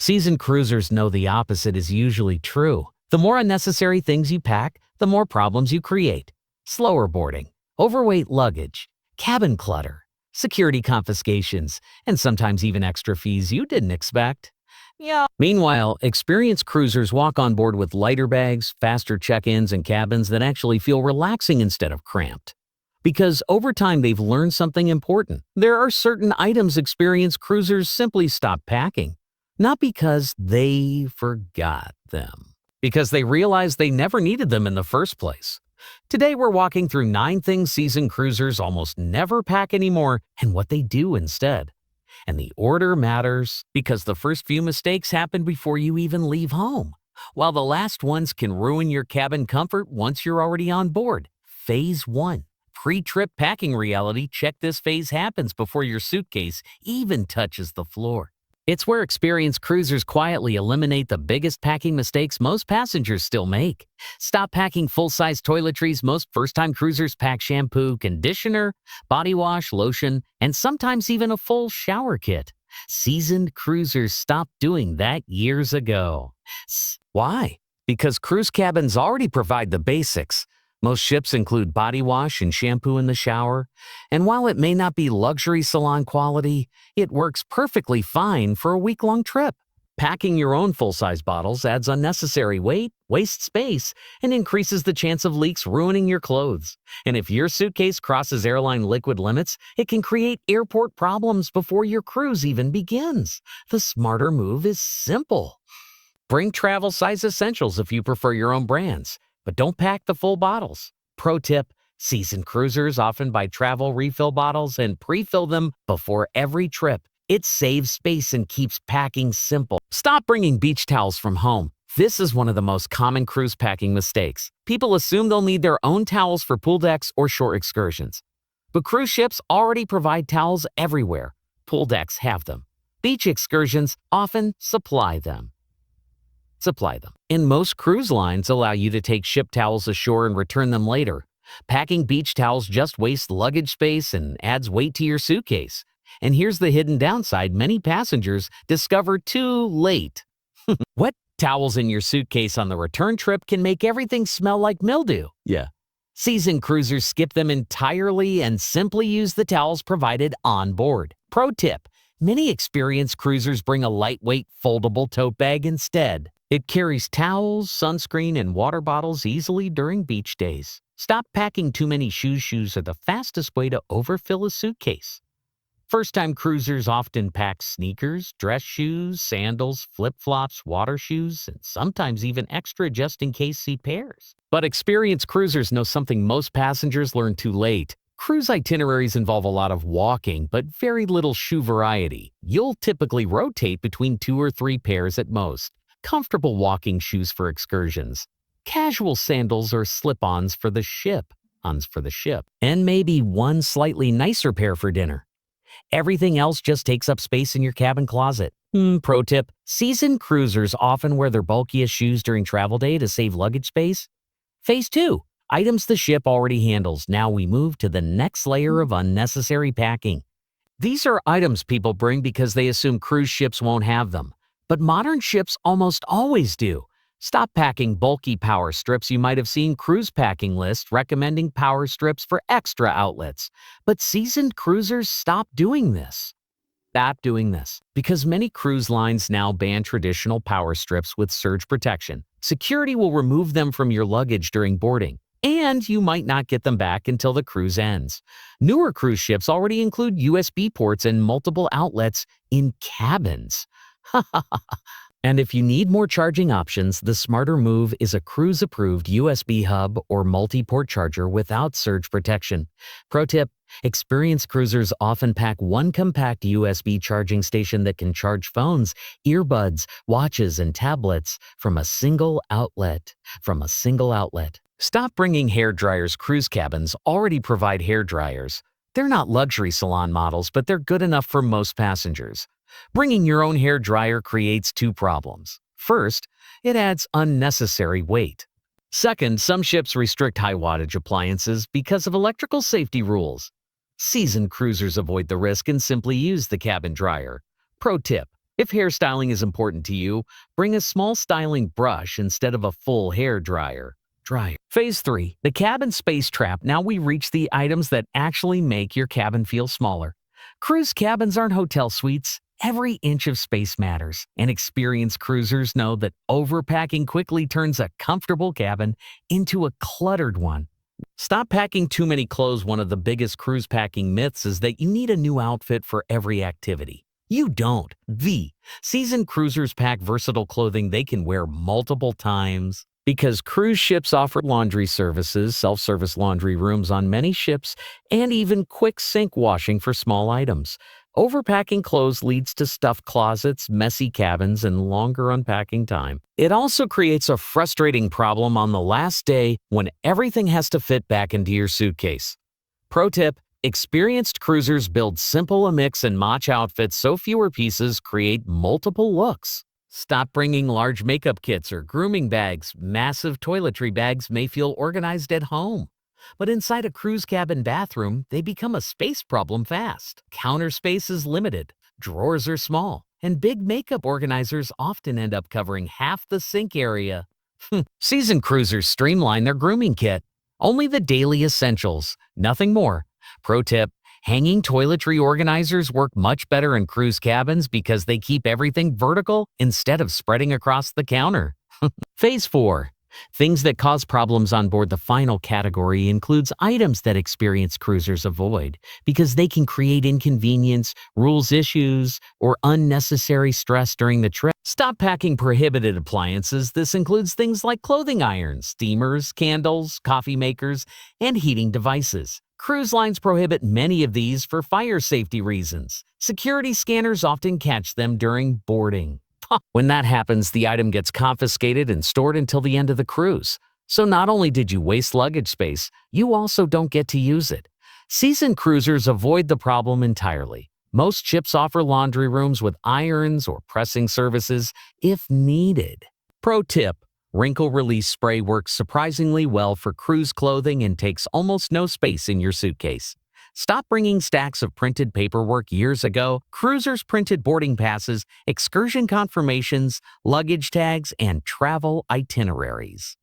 Seasoned cruisers know the opposite is usually true. The more unnecessary things you pack, the more problems you create. Slower boarding, overweight luggage, cabin clutter, security confiscations, and sometimes even extra fees you didn't expect. Yeah. Meanwhile, experienced cruisers walk on board with lighter bags, faster check-ins, and cabins that actually feel relaxing instead of cramped. Because over time they've learned something important. There are certain items experienced cruisers simply stop packing. Not because they forgot them, because they realized they never needed them in the first place. Today we're walking through 9 things seasoned cruisers almost never pack anymore and what they do instead. And the order matters because the first few mistakes happen before you even leave home, while the last ones can ruin your cabin comfort once you're already on board. Phase 1. Pre-trip packing reality. Check this phase happens before your suitcase even touches the floor. It's where experienced cruisers quietly eliminate the biggest packing mistakes most passengers still make. Stop packing full-size toiletries. Most first-time cruisers pack shampoo, conditioner, body wash, lotion, and sometimes even a full shower kit. Seasoned cruisers stopped doing that years ago. Why? Because cruise cabins already provide the basics. Most ships include body wash and shampoo in the shower, and while it may not be luxury salon quality, it works perfectly fine for a week-long trip. Packing your own full-size bottles adds unnecessary weight, wastes space, and increases the chance of leaks ruining your clothes. And if your suitcase crosses airline liquid limits, it can create airport problems before your cruise even begins. The smarter move is simple. Bring travel-size essentials if you prefer your own brands, but don't pack the full bottles. Pro tip, seasoned cruisers often buy travel refill bottles and pre-fill them before every trip. It saves space and keeps packing simple. Stop bringing beach towels from home. This is one of the most common cruise packing mistakes. People assume they'll need their own towels for pool decks or short excursions. But cruise ships already provide towels everywhere. Pool decks have them. Beach excursions often supply them. And most cruise lines allow you to take ship towels ashore and return them later. Packing beach towels just wastes luggage space and adds weight to your suitcase. And here's the hidden downside many passengers discover too late. Wet towels in your suitcase on the return trip can make everything smell like mildew. Yeah. Seasoned cruisers skip them entirely and simply use the towels provided on board. Pro tip, many experienced cruisers bring a lightweight foldable tote bag instead. It carries towels, sunscreen, and water bottles easily during beach days. Stop packing too many shoes. Shoes are the fastest way to overfill a suitcase. First-time cruisers often pack sneakers, dress shoes, sandals, flip-flops, water shoes, and sometimes even extra just-in-case seat pairs. But experienced cruisers know something most passengers learn too late. Cruise itineraries involve a lot of walking, but very little shoe variety. You'll typically rotate between 2 or 3 pairs at most. Comfortable walking shoes for excursions, casual sandals or slip-ons for the ship, and maybe one slightly nicer pair for dinner. Everything else just takes up space in your cabin closet. Pro tip, seasoned cruisers often wear their bulkiest shoes during travel day to save luggage space. Phase 2, items the ship already handles. Now we move to the next layer of unnecessary packing. These are items people bring because they assume cruise ships won't have them. But modern ships almost always do. Stop packing bulky power strips. You might have seen cruise packing lists recommending power strips for extra outlets. But seasoned cruisers stop doing this. Because many cruise lines now ban traditional power strips with surge protection. Security will remove them from your luggage during boarding, and you might not get them back until the cruise ends. Newer cruise ships already include USB ports and multiple outlets in cabins. And if you need more charging options, the smarter move is a cruise-approved USB hub or multi-port charger without surge protection. Pro tip, experienced cruisers often pack one compact USB charging station that can charge phones, earbuds, watches, and tablets from a single outlet. Stop bringing hair dryers. Cruise cabins already provide hair dryers. They're not luxury salon models, but they're good enough for most passengers. Bringing your own hair dryer creates 2 problems. First, it adds unnecessary weight. Second, some ships restrict high-wattage appliances because of electrical safety rules. Seasoned cruisers avoid the risk and simply use the cabin dryer. Pro tip, If hairstyling is important to you, bring a small styling brush instead of a full hair dryer. Phase 3, the cabin space trap. Now we reach the items that actually make your cabin feel smaller. Cruise cabins aren't hotel suites. Every inch of space matters, and experienced cruisers know that overpacking quickly turns a comfortable cabin into a cluttered one. Stop packing too many clothes. One of the biggest cruise packing myths is that you need a new outfit for every activity. You don't. Seasoned cruisers pack versatile clothing they can wear multiple times. Because cruise ships offer laundry services, self-service laundry rooms on many ships, and even quick sink washing for small items. Overpacking clothes leads to stuffed closets, messy cabins, and longer unpacking time. It also creates a frustrating problem on the last day when everything has to fit back into your suitcase. Pro tip: experienced cruisers build simple mix and match outfits so fewer pieces create multiple looks. Stop bringing large makeup kits or grooming bags. Massive toiletry bags may feel organized at home, but inside a cruise cabin bathroom, they become a space problem fast. Counter space is limited, drawers are small, and big makeup organizers often end up covering half the sink area. Seasoned cruisers streamline their grooming kit. Only the daily essentials, nothing more. Pro tip: hanging toiletry organizers work much better in cruise cabins because they keep everything vertical instead of spreading across the counter. Phase 4. Things that cause problems on board. The final category includes items that experienced cruisers avoid because they can create inconvenience, rules issues, or unnecessary stress during the trip. Stop packing prohibited appliances. This includes things like clothing irons, steamers, candles, coffee makers, and heating devices. Cruise lines prohibit many of these for fire safety reasons. Security scanners often catch them during boarding. When that happens, the item gets confiscated and stored until the end of the cruise. So not only did you waste luggage space, you also don't get to use it. Seasoned cruisers avoid the problem entirely. Most ships offer laundry rooms with irons or pressing services if needed. Pro tip: wrinkle release spray works surprisingly well for cruise clothing and takes almost no space in your suitcase. Stop bringing stacks of printed paperwork. Years ago, cruisers printed boarding passes, excursion confirmations, luggage tags, and travel itineraries.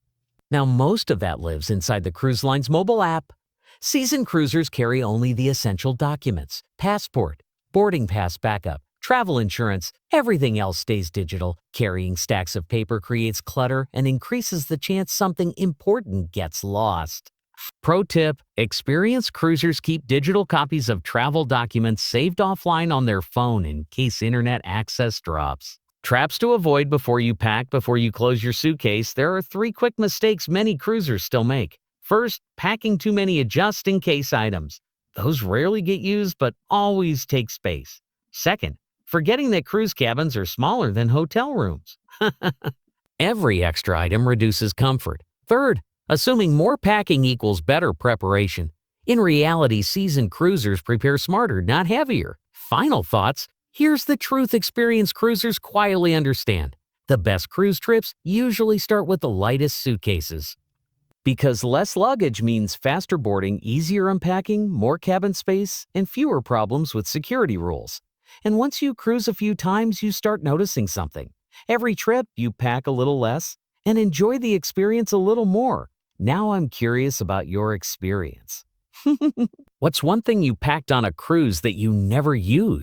Now, most of that lives inside the cruise line's mobile app. Seasoned cruisers carry only the essential documents: passport, boarding pass backup, travel insurance. Everything else stays digital. Carrying stacks of paper creates clutter and increases the chance something important gets lost. Pro tip: experienced cruisers keep digital copies of travel documents saved offline on their phone in case internet access drops. Traps to avoid before you pack. Before you close your suitcase, there are 3 quick mistakes many cruisers still make. First, packing too many just-in-case items. Those rarely get used but always take space. Second, forgetting that cruise cabins are smaller than hotel rooms. Every extra item reduces comfort. Third, assuming more packing equals better preparation. In reality, seasoned cruisers prepare smarter, not heavier. Final thoughts: here's the truth experienced cruisers quietly understand. The best cruise trips usually start with the lightest suitcases. Because less luggage means faster boarding, easier unpacking, more cabin space, and fewer problems with security rules. And once you cruise a few times, you start noticing something. Every trip, you pack a little less and enjoy the experience a little more. Now I'm curious about your experience. What's one thing you packed on a cruise that you never used?